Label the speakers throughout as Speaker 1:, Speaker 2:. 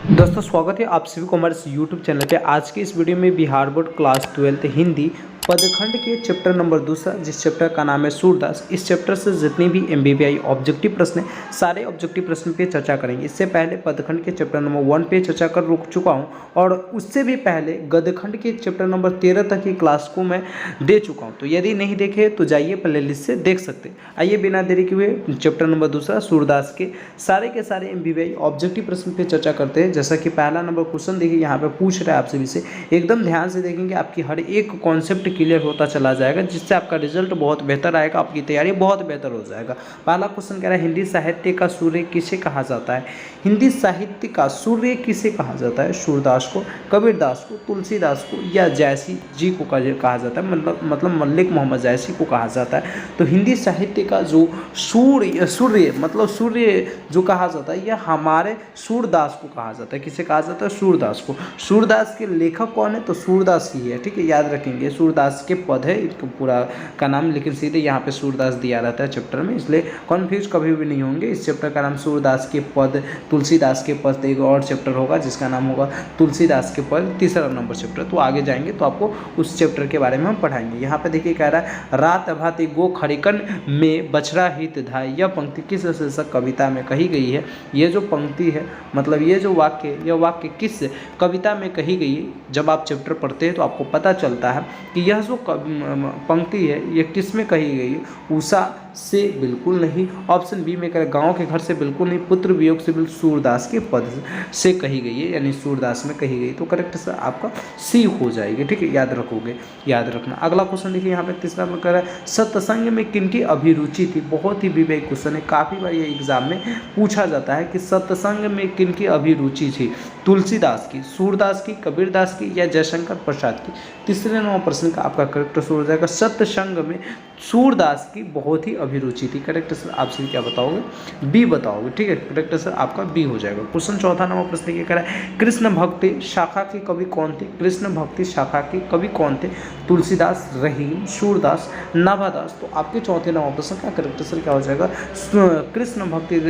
Speaker 1: दोस्तों स्वागत है आप सभी कॉमर्स यूट्यूब चैनल पे। आज के इस वीडियो में बिहार बोर्ड क्लास 12 हिंदी पदखंड के चैप्टर नंबर 2 जिस चैप्टर का नाम है सूरदास, इस चैप्टर से जितनी भी एमबीबीआई ऑब्जेक्टिव प्रश्न है सारे ऑब्जेक्टिव प्रश्न पे चर्चा करेंगे। इससे पहले पदखंड के चैप्टर नंबर 1 पे चर्चा कर रुक चुका हूँ और उससे भी पहले गदखंड के चैप्टर नंबर 13 तक की क्लास को मैं दे चुका हूँ। तो यदि नहीं देखे तो जाइए प्ले लिस्ट से देख सकते। आइए बिना देरी के हुए चैप्टर नंबर 2 सूरदास के सारे एमबीबीआई ऑब्जेक्टिव प्रश्न पे चर्चा करते हैं। जैसा कि पहला नंबर क्वेश्चन देखिए यहाँ पे पूछ रहा है आप सभी से, एकदम ध्यान से देखेंगे आपकी हर एक कॉन्सेप्ट क्लियर होता चला जाएगा, जिससे आपका रिजल्ट बहुत बेहतर आएगा, आपकी तैयारी बहुत बेहतर हो जाएगा। पहला क्वेश्चन कह रहा है हिंदी साहित्य का सूर्य किसे कहा जाता है। हिंदी साहित्य का सूर्य किसे कहा जाता है। सूरदास को, कबीरदास को, तुलसीदास को या जैसी जी को कहा जाता है, मतलब मल्लिक मोहम्मद जैसी को कहा जाता है। तो हिंदी साहित्य का जो सूर्य जो कहा जाता है यह हमारे सूरदास को कहा जाता है। किसे कहा जाता है। सूरदास को। सूरदास के लेखक कौन है तो सूरदास ही है, ठीक है, याद रखेंगे। सूरदास के पद है इनका पूरा का नाम, लेकिन सीधे यहाँ पे सूरदास दिया रहता है चैप्टर में, इसलिए कन्फ्यूज कभी भी नहीं होंगे। इस चैप्टर का नाम सूरदास के पद, तुलसीदास के पद एक और चैप्टर होगा जिसका नाम होगा तुलसीदास के पद, तीसरा नंबर चैप्टर। तो आगे जाएंगे तो आपको उस चैप्टर के बारे में हम पढ़ाएंगे। यहाँ पे देखिए कह रहा है रात भाति गो खरिकन में बछड़ा हित धाय। यह पंक्ति किस शीर्षक कविता में कही गई है। ये जो पंक्ति है मतलब ये जो यह वाक्य किस कविता में कही गई है। जब आप चैप्टर पढ़ते हैं तो आपको पता चलता है कि यह जो पंक्ति है ये किस में कही गई है। उषा से बिल्कुल नहीं, ऑप्शन बी में कह गांव के घर से बिल्कुल नहीं, पुत्र वियोग से बिल्कुल, सूरदास के पद से कही गई है, यानी सूरदास में कही गई। तो करेक्ट सर आपका सी हो जाएगी, ठीक है, याद रखोगे, याद रखना। अगला क्वेश्चन देखिए यहाँ पे तीसरा में कह रहा है सत्संग में किनकी अभिरुचि थी। बहुत ही विवेक क्वेश्चन है, काफ़ी बार ये एग्जाम में पूछा जाता है कि सत्संग में किनकी अभिरुचि थी। तुलसीदास की, सूरदास की, कबीरदास की या जयशंकर प्रसाद की। तीसरे नंबर प्रश्न का आपका करेक्ट आंसर हो जाएगा सत्संग में सूरदास की बहुत ही अभिरुचि थी। करेक्ट आंसर आप सभी क्या बताओगे, बी बताओगे, ठीक है, करेक्ट आंसर आपका बी हो जाएगा। क्वेश्चन चौथा नंबर प्रश्न ये कह रहा है कृष्ण भक्ति शाखा के कवि कौन थे। कृष्ण भक्ति शाखा के कवि कौन थे। तुलसीदास, रहीम, सूरदास, नाभादास। तो आपके चौथे नंबर प्रश्न का करेक्ट आंसर क्या हो जाएगा, कृष्ण भक्ति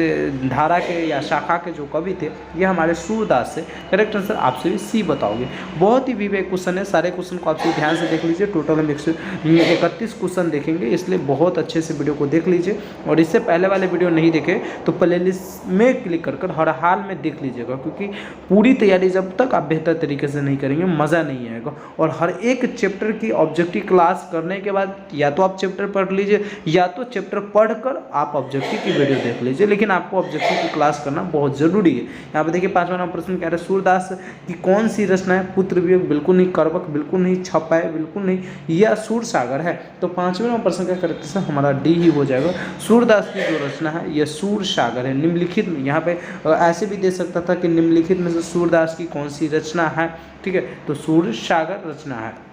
Speaker 1: धारा के या शाखा के जो कवि थे ये हमारे सूरदास से। करेक्ट आंसर आप सभी सी बताओगे। बहुत ही विवेक क्वेश्चन है, सारे क्वेश्चन को आप सभी ध्यान से देख लीजिए। टोटल हम 131 क्वेश्चन देखेंगे, इसलिए बहुत अच्छे से वीडियो को देख लीजिए। और इससे पहले वाले वीडियो नहीं देखे तो प्ले लिस्ट में क्लिक कर हर हाल में देख लीजिएगा, क्योंकि पूरी तैयारी जब तक आप बेहतर तरीके से नहीं करेंगे मज़ा नहीं आएगा। और हर एक चैप्टर की ऑब्जेक्टिव क्लास करने के बाद या तो आप चैप्टर पढ़ लीजिए या तो चैप्टर पढ़कर आप ऑब्जेक्टिव की वीडियो देख लीजिए, लेकिन आपको ऑब्जेक्टिव की क्लास करना बहुत जरूरी है। यहाँ पे देखिए पांचवा नंबर प्रश्न कह रहे हैं सूरदास की कौन सी रचना है। पुत्र वियोग बिल्कुल नहीं, करवक बिल्कुल नहीं, छपाए बिल्कुल नहीं, या सूर सागर है। तो पांचवें नंबर प्रश्न का करेक्ट आंसर हमारा डी ही हो जाएगा। सूरदास की जो रचना है यह सूर सागर है। निम्नलिखित में यहाँ पे ऐसे भी दे सकता था कि निम्नलिखित में से सूरदास की कौन सी रचना है, ठीक है, तो सूर सागर रचना है।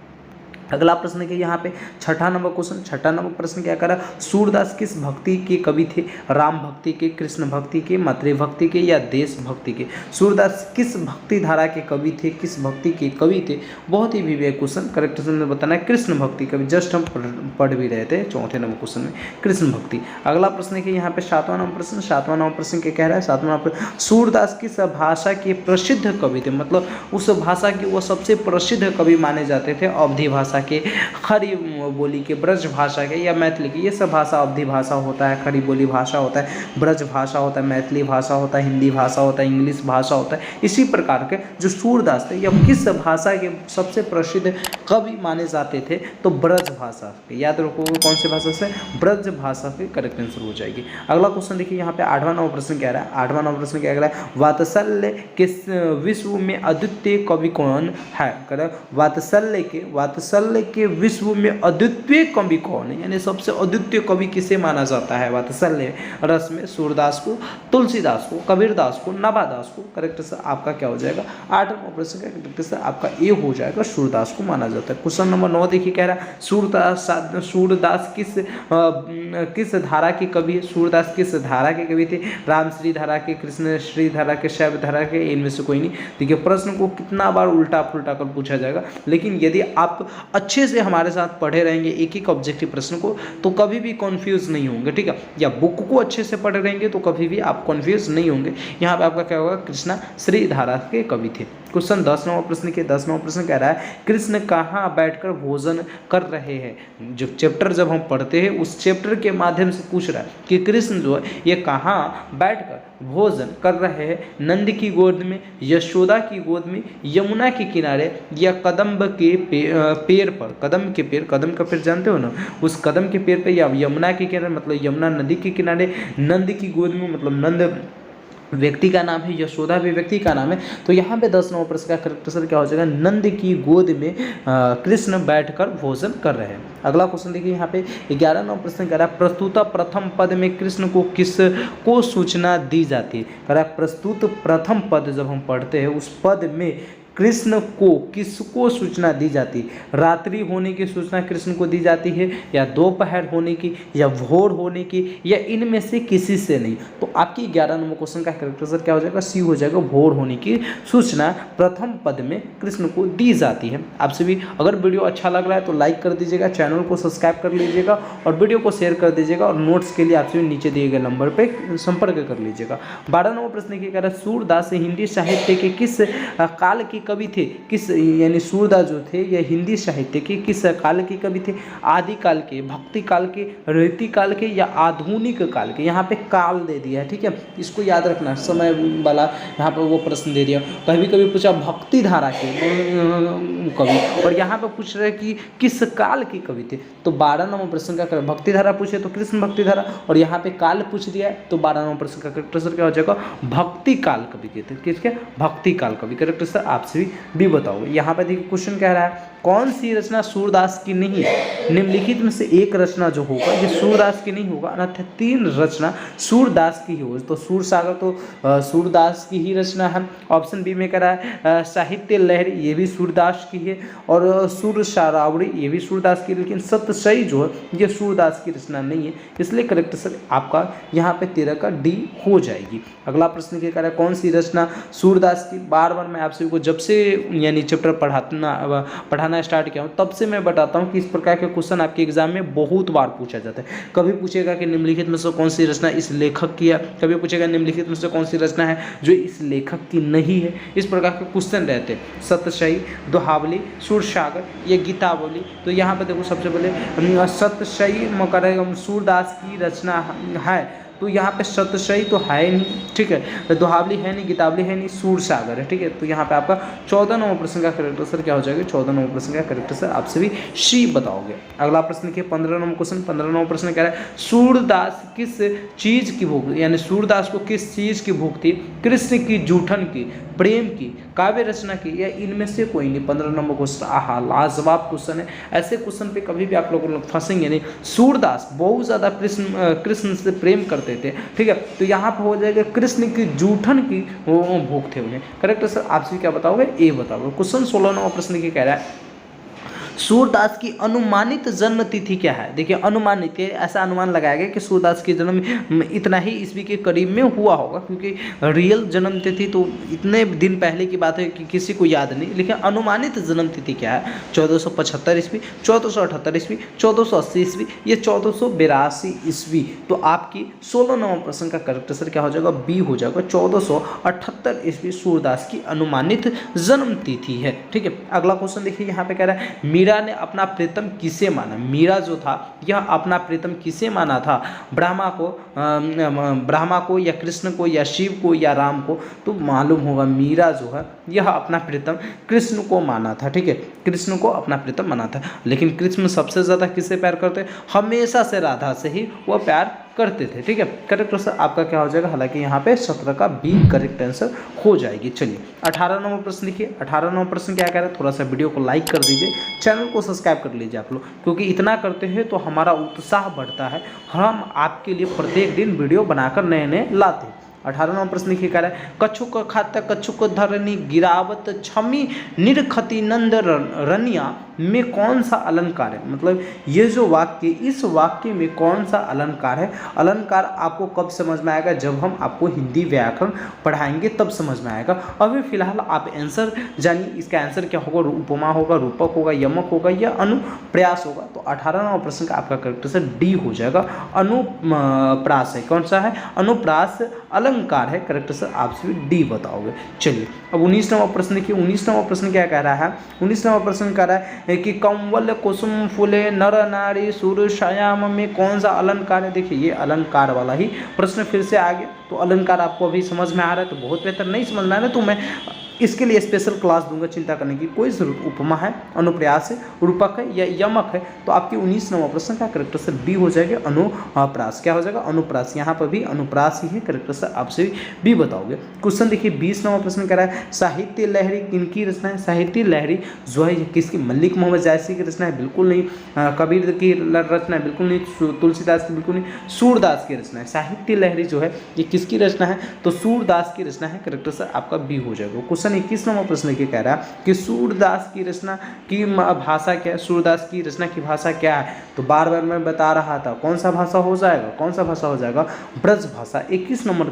Speaker 1: अगला प्रश्न के यहाँ पे छठा नंबर क्वेश्चन, छठा नंबर प्रश्न क्या कर रहा है सूरदास किस भक्ति के कवि थे। राम भक्ति के, कृष्ण भक्ति के, मातृभक्ति के या देश भक्ति के। सूरदास किस भक्ति धारा के कवि थे, किस भक्ति के कवि थे। बहुत ही विवेक क्वेश्चन, करेक्ट आंसर बताना है कृष्ण भक्ति कवि। जस्ट हम पढ़ भी रहे थे चौथे नंबर क्वेश्चन में कृष्ण भक्ति। अगला प्रश्न के यहाँ पे सातवां नंबर प्रश्न, सातवां नंबर प्रश्न क्या कह रहा है सातवां नंबर सूरदास किस भाषा के प्रसिद्ध कवि थे। मतलब उस भाषा के वो सबसे प्रसिद्ध कवि माने जाते थे। अवधी भाषा के, खड़ी बोली के, ब्रज भाषा के या मैथिली की। ये सब भाषा अवधी भाषा होता है, खड़ी बोली भाषा होता है, ब्रज भाषा होता है, मैथिली भाषा होता है, हिंदी भाषा होता है, इंग्लिश भाषा होता है। इसी प्रकार के जो सूरदास थे यह किस भाषा के सबसे प्रसिद्ध कवि माने जाते थे तो ब्रज भाषा के। याद रखोगे कौन सी भाषा से, ब्रज भाषा के करेक्ट आंसर हो जाएगी। अगला क्वेश्चन देखिए यहाँ पे आठवां नंबर प्रश्न कह रहा है, आठवां नंबर प्रश्न क्या कह रहा है वात्सल्य के विश्व में अद्वितीय कवि कौन है। वात्सल्य के विश्व में अद्वितीय कवि कौन है, यानी सबसे अद्वितीय कवि किसे माना जाता है। वात्सल्य रस में सूरदास को, तुलसीदास को, कबीरदास को, नाभादास को। करेक्ट आंसर आपका क्या हो जाएगा, 8वां प्रश्न का करेक्ट आंसर आपका ए हो जाएगा, सूरदास को माना जाता है। जाता है। क्वेश्चन नंबर 9 देखिए कह रहा है सूरदास किस धारा के कवि है? सूरदास किस धारा के कवि थे? रामश्री धारा के, कृष्ण श्री धारा के, शैव धारा के, इनमें से कोई नहीं। देखिए प्रश्न को कितना बार उल्टा पुल्टा कर पूछा जाएगा, लेकिन यदि आप अच्छे से हमारे साथ पढ़े रहेंगे एक एक ऑब्जेक्टिव प्रश्न को तो कभी भी कन्फ्यूज नहीं होंगे, ठीक है। या बुक को अच्छे से पढ़ रहेंगे तो कभी भी आप कन्फ्यूज नहीं होंगे। यहाँ पे आपका क्या होगा, कृष्णा श्री धारा के कवि थे। क्वेश्चन 10 नंबर प्रश्न के 10 नंबर प्रश्न कह रहा है कृष्ण कहाँ बैठकर भोजन कर रहे हैं? जो चैप्टर जब हम पढ़ते हैं उस चैप्टर के माध्यम से पूछ रहा है कि कृष्ण जो है ये कहाँ बैठकर भोजन कर रहे हैं? नंद की गोद में, यशोदा की गोद में, यमुना के किनारे, या कदम्ब के पेड़ पर? कदम के पेड़, कदम का पेड़ जानते हो ना, उस कदम के पेड़ पे, या यमुना के किनारे मतलब यमुना नदी के किनारे, नंद की गोद में मतलब नंद व्यक्ति का नाम है, यशोदा भी व्यक्ति का नाम है। तो यहाँ पे 10 नंबर प्रश्न का करेक्ट आंसर क्या हो जाएगा, नंद की गोद में कृष्ण बैठकर भोजन कर रहे हैं। अगला क्वेश्चन देखिए यहाँ पे 11 नंबर प्रश्न कह रहा है प्रस्तुत प्रथम पद में कृष्ण को किसको सूचना दी जाती है? कह रहा है प्रस्तुत प्रथम पद जब हम पढ़ते हैं उस पद में कृष्ण को किसको सूचना दी जाती है? रात्रि होने की सूचना कृष्ण को दी जाती है, या दोपहर होने की, या भोर होने की, या इनमें से किसी से नहीं। तो आपकी 11 नंबर क्वेश्चन का करेक्ट आंसर क्या हो जाएगा, सी हो जाएगा, भोर होने की सूचना प्रथम पद में कृष्ण को दी जाती है। आपसे भी अगर वीडियो अच्छा लग रहा है तो लाइक कर दीजिएगा, चैनल को सब्सक्राइब कर लीजिएगा और वीडियो को शेयर कर दीजिएगा, और नोट्स के लिए आपसे नीचे दिए गए नंबर पर संपर्क कर लीजिएगा। 12 नंबर प्रश्न की कह रहा है सूरदास हिंदी साहित्य के किस काल की कवि थे? किस यानी सूरदास जो थे ये हिंदी साहित्य के किस काल के कवि थे? आदि काल के, भक्ति काल के, रीति काल के, या आधुनिक काल के? यहाँ पे काल दे दिया है, ठीक है, इसको याद रखना, समय वाला यहाँ पे वो प्रश्न दे दिया। कभी कभी पूछा भक्ति धारा के कवि, और यहाँ पे पूछ रहे कि किस काल के कवि थे। तो 12 नंबर प्रश्न का करें भक्ति धारा पूछे तो कृष्ण भक्ति धारा, और यहाँ पे काल पूछ दिया है तो 12 नंबर प्रश्न का करेक्ट आंसर क्या हो जाएगा, भक्ति काल कवि के थे। किसके? भक्ति काल कवि। करेक्ट आंसर आपसे भी बताओगे। यहाँ पे देखिए क्वेश्चन कह रहा है कौन सी रचना सूरदास की नहीं है? निम्नलिखित में से एक रचना जो होगा ये सूरदास की नहीं होगा, अन्यथा 3 रचना सूरदास की ही होगी। तो सूर सागर तो सूरदास की ही रचना है। ऑप्शन बी में कह रहा है साहित्य लहरी, ये भी सूरदास की है, और सूर शारावड़ी ये भी सूरदास की, लेकिन सतशई जो है ये सूरदास की रचना नहीं है, इसलिए करेक्ट आंसर आपका यहाँ पे 13 का डी हो जाएगी। अगला प्रश्न क्या कह रहा है कौन सी रचना सूरदास की? बार बार मैं आप सभी को जब से यानी चैप्टर पढ़ाना स्टार्ट किया हूँ तब से मैं बताता हूँ कि इस प्रकार के क्वेश्चन आपके एग्जाम में बहुत बार पूछा जाता है। कभी पूछेगा कि निम्नलिखित में से कौन सी रचना इस लेखक की है, कभी पूछेगा निम्नलिखित में से कौन सी रचना है जो इस लेखक की नहीं है। इस प्रकार के क्वेश्चन रहते हैं। सतशई, दोहावली, सूरसागर, ये गीतावली। तो यहाँ पर देखो सबसे पहले सतशई सूरदास की रचना है, तो यहाँ पे सतशई तो है नहीं, ठीक है, दोहावली है नहीं, गीतावली है नहीं, सूरसागर है, ठीक है। तो यहाँ पे आपका 14 नंबर प्रश्न का करेक्ट आंसर क्या हो जाएगा, 14 नंबर प्रश्न का करेक्ट आंसर आपसे भी सी बताओगे। अगला प्रश्न के 15 नंबर क्वेश्चन, 15 नंबर प्रश्न कह रहा है सूरदास किस चीज की भूख, यानी सूरदास को किस चीज की भूख थी? कृष्ण की, जूठन की, प्रेम की, काव्य रचना की, या इनमें से कोई नहीं। 15 नंबर क्वेश्चन, आहा लाजवाब क्वेश्चन है। ऐसे क्वेश्चन पे कभी भी आप लोग फंसेंगे नहीं। सूरदास बहुत ज्यादा कृष्ण से प्रेम करते थे, ठीक है। तो यहाँ पर हो जाएगा कृष्ण की जूठन की वो भूख थे उन्हें। करेक्ट सर आपसे क्या बताओगे, ए बताओगे। क्वेश्चन 16 नंबर प्रश्न की कह रहा है सूरदास की अनुमानित जन्म तिथि क्या है? देखिए अनुमानित, ऐसा अनुमान लगाया गया कि सूरदास की जन्म इतना ही ईस्वी के करीब में हुआ होगा, क्योंकि रियल जन्म तिथि तो इतने दिन पहले की बात है कि किसी को याद नहीं, लेकिन अनुमानित जन्म तिथि क्या है? 1475 ईस्वी, 1478 ईस्वी, 1480 ईस्वी, ये 1482 ईस्वी। तो आपकी 16 नंबर प्रश्न का करेक्ट आंसर क्या हो जाएगा, बी हो जाएगा, 1478 ईस्वी सूरदास की अनुमानित जन्म तिथि है, ठीक है। अगला क्वेश्चन देखिए यहाँ पे कह रहा है मीरा ने अपना प्रीतम किसे माना? मीरा जो था यह अपना प्रीतम किसे माना था? ब्रह्मा को या कृष्ण को या शिव को या राम को? तो मालूम होगा मीरा जो है यह अपना प्रीतम कृष्ण को माना था, ठीक है, कृष्ण को अपना प्रीतम माना था। लेकिन कृष्ण सबसे ज्यादा किससे प्यार करते? हमेशा से राधा से ही वह प्यार करते थे, ठीक है। करेक्ट आंसर आपका क्या हो जाएगा, हालांकि यहाँ पे 17 का बी करेक्ट आंसर हो जाएगी। चलिए 18 नंबर प्रश्न देखिए। 18 नंबर प्रश्न क्या कह रहा है, थोड़ा सा वीडियो को लाइक कर दीजिए, चैनल को सब्सक्राइब कर लीजिए आप लोग, क्योंकि इतना करते हैं तो हमारा उत्साह बढ़ता है, हम आपके लिए प्रत्येक दिन वीडियो बनाकर नए नए लाते हैं। 18 नंबर प्रश्न लिखे कह रहा है कछुक खात कछुक धरनी गिरावत छमी निरखति नंद रनिया में कौन सा अलंकार है, मतलब ये जो वाक्य, इस वाक्य में कौन सा अलंकार है। अलंकार आपको कब समझ में आएगा, जब हम आपको हिंदी व्याकरण पढ़ाएंगे तब समझ में आएगा। अभी फिलहाल आप आंसर जानिए, इसका आंसर क्या होगा, उपमा होगा, रूपक होगा, यमक होगा या अनुप्रास होगा। तो 18 नंबर प्रश्न का आपका करेक्ट आंसर डी हो जाएगा, अनुप्रास है। कौन सा है, अनुप्रास अलंकार है, करेक्ट आंसर आप सभी डी बताओगे। चलिए अब 19 नंबर प्रश्न देखिए, 19 नंबर प्रश्न क्या कह रहा है, 19 नंबर प्रश्न कह रहा है कि कंवल कुसुम फूले नर नारी सूर्य श्याम में कौन सा अलंकार है। देखिए ये अलंकार वाला ही प्रश्न फिर से आ गया। तो अलंकार आपको अभी समझ में आ रहा है तो बहुत बेहतर, नहीं समझ में आ रहा है तो मैं इसके लिए स्पेशल क्लास दूंगा, चिंता करने की कोई जरूरत। उपमा है, अनुप्रास है, रूपक है या यमक है। तो आपकी 19 नंबर प्रश्न का करेक्ट आंसर बी हो जाएगा, अनुप्रास। क्या हो जाएगा, अनुप्रास। यहाँ पर भी अनुप्रास ही है, करेक्ट आंसर आपसे भी बताओगे। क्वेश्चन देखिए 20 नंबर प्रश्न कह रहा है साहित्य लहरी किनकी रचना है। साहित्य लहरी जो है किसकी, मलिक मोहम्मद जायसी की रचना है, बिल्कुल नहीं। कबीर की रचना है, बिल्कुल नहीं। तुलसीदास की, बिल्कुल नहीं। सूरदास की रचना है। साहित्य लहरी जो है ये किसकी रचना है, तो सूरदास की रचना है, करेक्ट आंसर आपका बी हो जाएगा। क्वेश्चन 21 नंबर प्रश्न के कह रहा है कि सूरदास की रचना की भाषा क्या है। सूरदास की रचना की भाषा क्या है, तो बार बार मैं बता रहा था कौन सा भाषा हो जाएगा, कौन सा भाषा हो जाएगा, ब्रज भाषा। 21 नंबर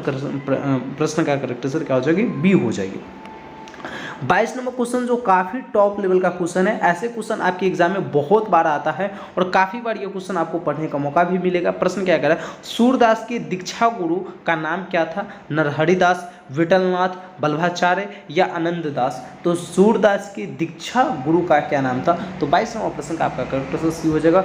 Speaker 1: प्रश्न का करेक्ट आंसर क्या हो जाएगी, बी हो जाएगी। 22 नंबर क्वेश्चन जो काफ़ी टॉप लेवल का क्वेश्चन है, ऐसे क्वेश्चन आपके एग्जाम में बहुत बार आता है और काफ़ी बार ये क्वेश्चन आपको पढ़ने का मौका भी मिलेगा। प्रश्न क्या कह रहा है, सूरदास के दीक्षा गुरु का नाम क्या था। नरहरिदास, विठलनाथ, बल्लभाचार्य या आनंद दास। तो सूरदास की दीक्षा गुरु का क्या नाम था, तो 22 नंबर प्रश्न का आपका करेक्ट आंसर सी हो जाएगा,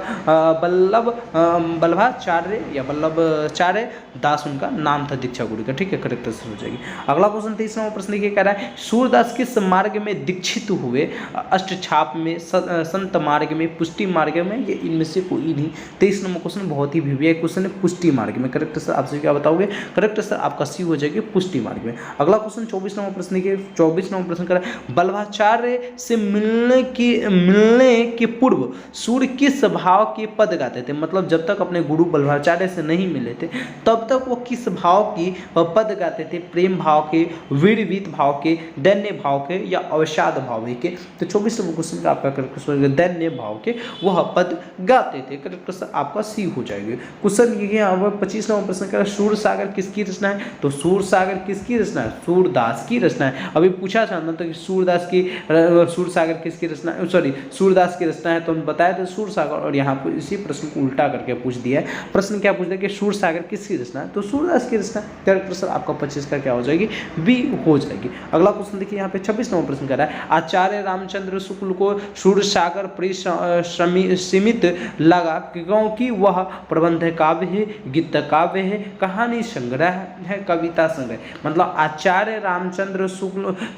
Speaker 1: बल्लभाचार्य या बल्लभाचार्य दास उनका नाम था दीक्षा गुरु का। ठीक है, करेक्ट आंसर हो जाएगी। अगला क्वेश्चन 23 नंबर प्रश्न ये कह रहा है सूरदास किस मार्ग में दीक्षित हुए। अष्टछाप में, संत मार्ग में, पुष्टि मार्ग में, ये इनमें से कोई नहीं। 23 नंबर क्वेश्चन बहुत ही भिविया क्वेश्चन है, पुष्टि मार्ग में। करेक्ट आंसर आपसे क्या बताओगे, करेक्ट आंसर आपका सी हो जाएगी, पुष्टि मार्ग में। अगला क्वेश्चन 24 नंबर प्रश्न के 24 नंबर प्रश्न कर बल्लभाचार्य से मिलने के पूर्व सूर्य किस भाव के पद गाते थे। मतलब जब तक अपने गुरु बल्लभाचार्य से नहीं मिले थे तब तक वो किस भाव की पद गाते थे। प्रेम भाव के, वीरवीत भाव के, दैन्य भाव के या अवसाद भाव के। तो 24 नंबर क्वेश्चन का आपका करेक्ट आंसर दैन्य भाव के वह पद गाते थे। करेक्ट आंसर आपका सी हो जाएगा। क्वेश्चन ये 25 नंबर प्रश्न का सूर सागर किसकी रचना है। तो सूर सागर किसकी रचना है, सूरदास की रचना है। अभी पूछा था ना तो कि सूरदास की सूर सागर किसकी रचना है, सॉरी सूरदास की रचना है, तो हम बताए थे सूर सागर। और यहाँ पर इसी प्रश्न को उल्टा करके पूछ दिया है। प्रश्न क्या पूछ दिया कि सूर सागर किसकी रचना है, तो सूरदास की रचना। करेक्ट आंसर आपका 25 का क्या हो जाएगी, बी हो जाएगी। अगला क्वेश्चन देखिए यहाँ पे 26 नंबर प्रश्न कर रहा है आचार्य रामचंद्र शुक्ल को सूर सागर सीमित लगा क्योंकि वह प्रबंध काव्य है, गीत काव्य है, कहानी संग्रह है, कविता संग्रह। मतलब आचार्य रामचंद्र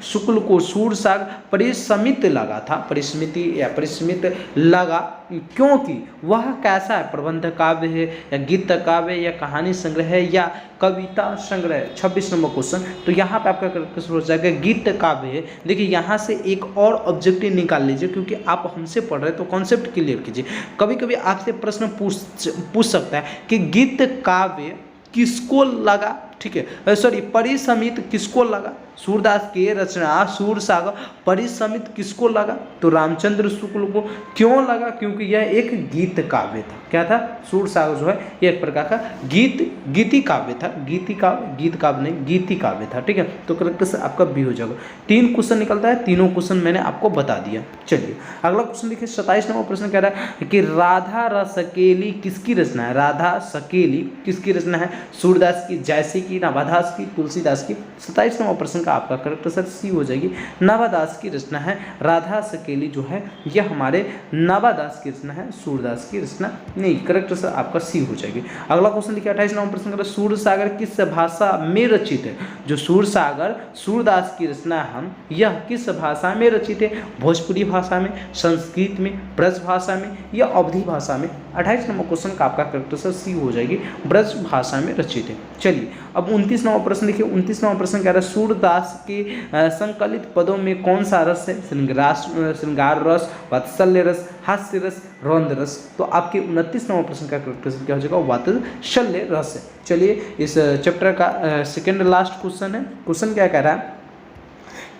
Speaker 1: शुक्ल को सूर सागर परिसमित लगा था, परिसमिति या परिसमित लगा क्योंकि वह कैसा है, प्रबंध काव्य है या गीत काव्य या कहानी संग्रह है या कविता संग्रह। 26 नंबर क्वेश्चन, तो यहाँ पे आपका क्वेश्चन हो जाएगा गीत काव्य है। देखिए यहाँ से एक और ऑब्जेक्टिव निकाल लीजिए क्योंकि आप हमसे पढ़ रहे हैं तो कॉन्सेप्ट क्लियर कीजिए। कभी कभी आपसे प्रश्न पूछ सकता है कि गीत काव्य किसको लगा, ठीक है, सॉरी परिसमित किसको लगा। सूरदास के रचना सूर सागर परिसमित किसको लगा, तो रामचंद्र शुक्ल को। क्यों लगा, क्योंकि यह एक गीत काव्य था। क्या था, सूर सागर जो है यह एक प्रकार का गीति काव्य था। गीत काव्य नहीं, गीति काव्य था। ठीक है, तो करेक्ट से आपका बी हो जाएगा। 3 क्वेश्चन निकलता है, तीनों क्वेश्चन मैंने आपको बता दिया। चलिए अगला क्वेश्चन देखिए 27 नंबर प्रश्न कह रहा है कि राधा रसकेली किसकी रचना है। राधा सकेली किसकी रचना है, सूरदास की, जैसे की, नवादास की, तुलसीदास की। 27 नंबर प्रश्न आपका करेक्ट आंसर सी हो जाएगी, नवादास की रचना है। राधा सकेली जो है यह हमारे नवादास की रचना है, सूरदास की रचना नहीं। करेक्ट आंसर आपका सी हो जाएगी। अगला क्वेश्चन देखिए 28 नंबर प्रश्न का सूर सागर किस भाषा में रचित है। जो सूर सागर सूरदास की रचना हम यह किस भाषा में रचित है, भोजपुरी भाषा में, संस्कृत में, ब्रज भाषा में या अवधी भाषा में। 28 नंबर क्वेश्चन का आपका करेक्ट आंसर सी हो जाएगी, ब्रज भाषा में रचित है। चलिए अब 29 नंबर प्रश्न देखिए। 29 नंबर प्रश्न कह रहा है सूरदास के संकलित पदों में कौन सा रस है। श्रृंगार रस, वात्सल्य रस, हास्य रस, रौद्र रस। तो आपके 29 नंबर प्रश्न का करेक्ट आंसर क्या हो जाएगा, वात्सल्य रस है। चलिए इस चैप्टर का सेकेंड लास्ट क्वेश्चन है। क्वेश्चन क्या कह रहा है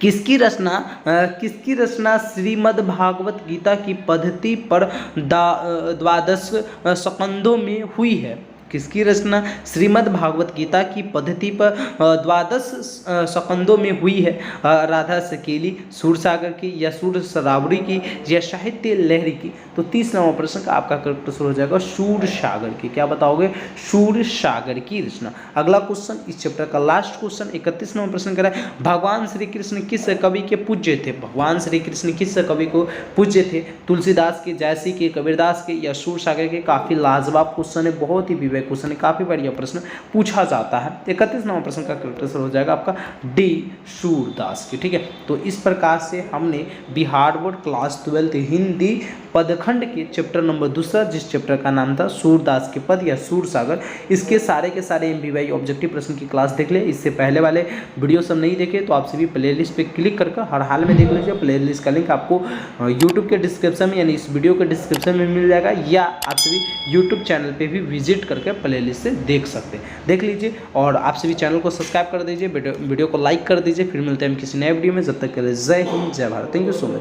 Speaker 1: किसकी रचना श्रीमद् भागवत गीता की पद्धति पर द्वादश स्कंदों में हुई है? किसकी रचना श्रीमद् भागवत गीता की पद्धति पर द्वादश स्कंदों में हुई है? राधा सकेली, सूरसागर की, या सूर सरावरी की, या साहित्य लहरी की? तो 30 नंबर प्रश्न का आपका करेक्ट आंसर हो जाएगा सूरसागर की। क्या बताओगे? सूरसागर की रचना। अगला क्वेश्चन इस चैप्टर का लास्ट क्वेश्चन 31 नंबर प्रश्न कह रहा है, भगवान श्री कृष्ण किस कवि के पूज्य थे? भगवान श्री कृष्ण किस कवि को पूज्य थे? तुलसीदास के, जयसी के, कबीरदास के, या सूरसागर के? काफी लाजवाब क्वेश्चन है, बहुत ही विवेक क्वेश्चन है, काफी बढ़िया प्रश्न पूछा जाता है। 31 नंबर प्रश्न का करेक्ट आंसर हो जाएगा आपका डी, सूरदास की। ठीक है, तो इस प्रकार से हमने बिहार बोर्ड क्लास 12 हिंदी पदखंड के चैप्टर नंबर दूसरा, जिस चैप्टर का नाम था सूरदास के पद या सूरसागर, इसके सारे के सारे एमपीवाई ऑब्जेक्टिव प्रश्न की क्लास देख ले। इससे पहले वाले वीडियो सब नहीं देखे तो आप सभी प्लेलिस्ट पे क्लिक करके हर हाल में देख लीजिए। प्लेलिस्ट का लिंक आपको यूट्यूब के डिस्क्रिप्शन में, यानी इस वीडियो के डिस्क्रिप्शन में मिल जाएगा, या आप सभी यूट्यूब चैनल पे भी विजिट करके प्लेलिस्ट से देख सकते हैं, देख लीजिए। और आप सभी चैनल को सब्सक्राइब कर दीजिए, वीडियो को लाइक कर दीजिए। फिर मिलते हैं हम किसी नए वीडियो में, जब तक के लिए जय हिंद, जय Bharat. Thank you so much.